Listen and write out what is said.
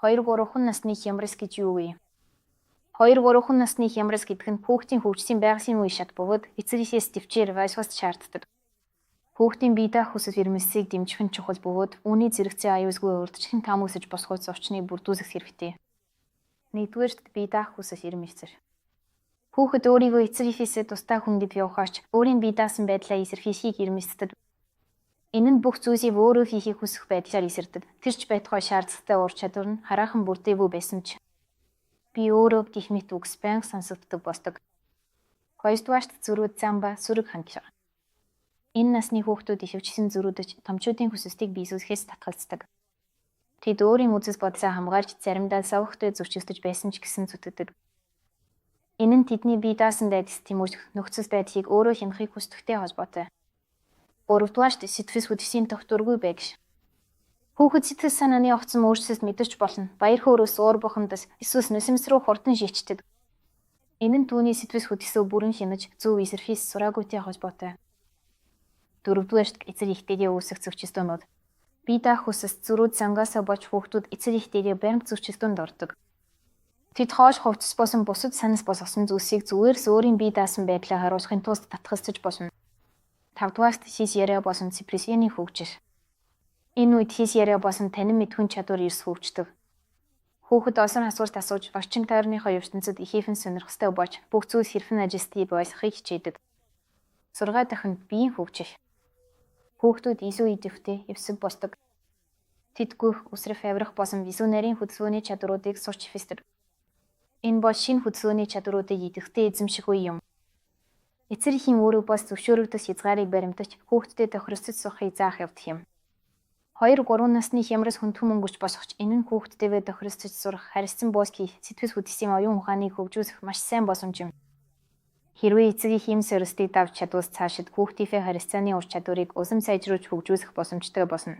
2-3 насны хямрал гэж юу вэ? 2-3 насны хямрал гэдэг нь хүүхдийн хөгжлийн байгалийн үе шат бөгөөд эцэгээс төвчээр вайсвас шаарддаг. Хүүхдийн бие даах хүсэл эрмэлзлийг дэмжих нь чухал бөгөөд үүний зэрэгцээ аюулгүй урдчлан таамаглаж босгох зовчныг бүрдүүлэх хэрэгтэй. Нэгдүгээрт бие даах хүсэл эрмэлзэл. Хүүхэд өөрийгөө эцэгээс тусдаа хүндэд явахаарч өөрийн бие даасан байдлаа илэрхийлэхийг эрмэлздэг. Энэ нь бүх зүйлийг өөрөө хийхийг хүсэх байдлаар эсэрдэг. Тэрч байтугай шаардлагатай ур чадвар нь хараахан бүрдээгүй байсан ч би өөрөө гих мэт үгс байнга сонсогддог босдог. Хоёрдугаарт зүрүүд замба сүрэг хангах. Энэ насны хүүхдүүд ихэвчлэн зүрүүдж томчуудын хүсэлтийг биелүүлэхээс татгалздаг. Тэд өөрийн үзэл бодлоо хамгаалж заримдаа совхтой зөрчилдөж байсан ч гэсэн зүтгэдэг. Энэ нь тэдний бие даасан дайдас тэмүүлэх нөхцөл байдлыг өөрөө хянахыг хүсдэгтэй холбоотой. Гуравдугаарт сэтгэл хөдлөлийн тогтворгүй байгш. Хүүхэд сэтгэл санааны огцом өөрчлөлт мэдэрч болно. Баяр хөөрөөс уур бухимдас эсвэл нүсэмс рүү хурдан шилждэг. Энэ нь түүний сэтгэл хөдлөлөө бүрэн хянаж зөв эсэрхийлж сураагүйтэй холбоотой. Дөрөвдүгээрт эцэг эхтэйгээ үүсэх зөрчилдөөнүүд. Бие даах хүсэлт зүрүүд сангаасаа болж хүүхдүүд эцэг эхтэйгээ баримт зөрчилдөөнд ордог. Тэд хоош хувцас босон бусад санас босгосон зүйлсийг зүгээрс өөрийн бие даасан байдлаа харуулахын тулд татгалзаж болно. 5-дугаарт хийс яриа босон депрессийн хөгжил. Энэ үед хийс яриа босон танин мэдхүн чадвар эрс хөгждөг. Хүүхэд олон асуулт асууж орчин тойрныхоо ертөнцид ихээхэн сонирхостой болж бүх зүйлс хэрхэн ажилтгийг ойлгохыг хичээдэг. 6 дахин биеийн хөгжил. Хүүхдүүд илүү идэвхтэй, эвсэг болдог. Тэд гүйх, үсрэх, авирах босон визүнерийн хөдөлгөөний чадруудыг сурч хэвсдэг. Энэ бол шинэ хөдөлгөөний чадруудыг идэвхтэй эзэмших үе юм. Эцэг эхийн өөрөө бас зөвшөөрөгдөх хязгаарыг баримтаж хүүхдэд тохиролцож сухахыг заах явдах юм. 2-3 насны хямрал хүндхэн мөнгөж босгоч энэ нь хүүхдтэйгээ тохиролцож сурах, харилцан бууж хийх, сэтгэл хөдлөлийн оюун ухааныг хөгжүүлэх маш сайн боломж юм. Хэрвээ эцэг эх ийм сорилтыг давж чадвал цаашид хүүхдийнхээ харилцааны ур чадварыг улам сайжруулж хөгжүүлэх боломжтой болно.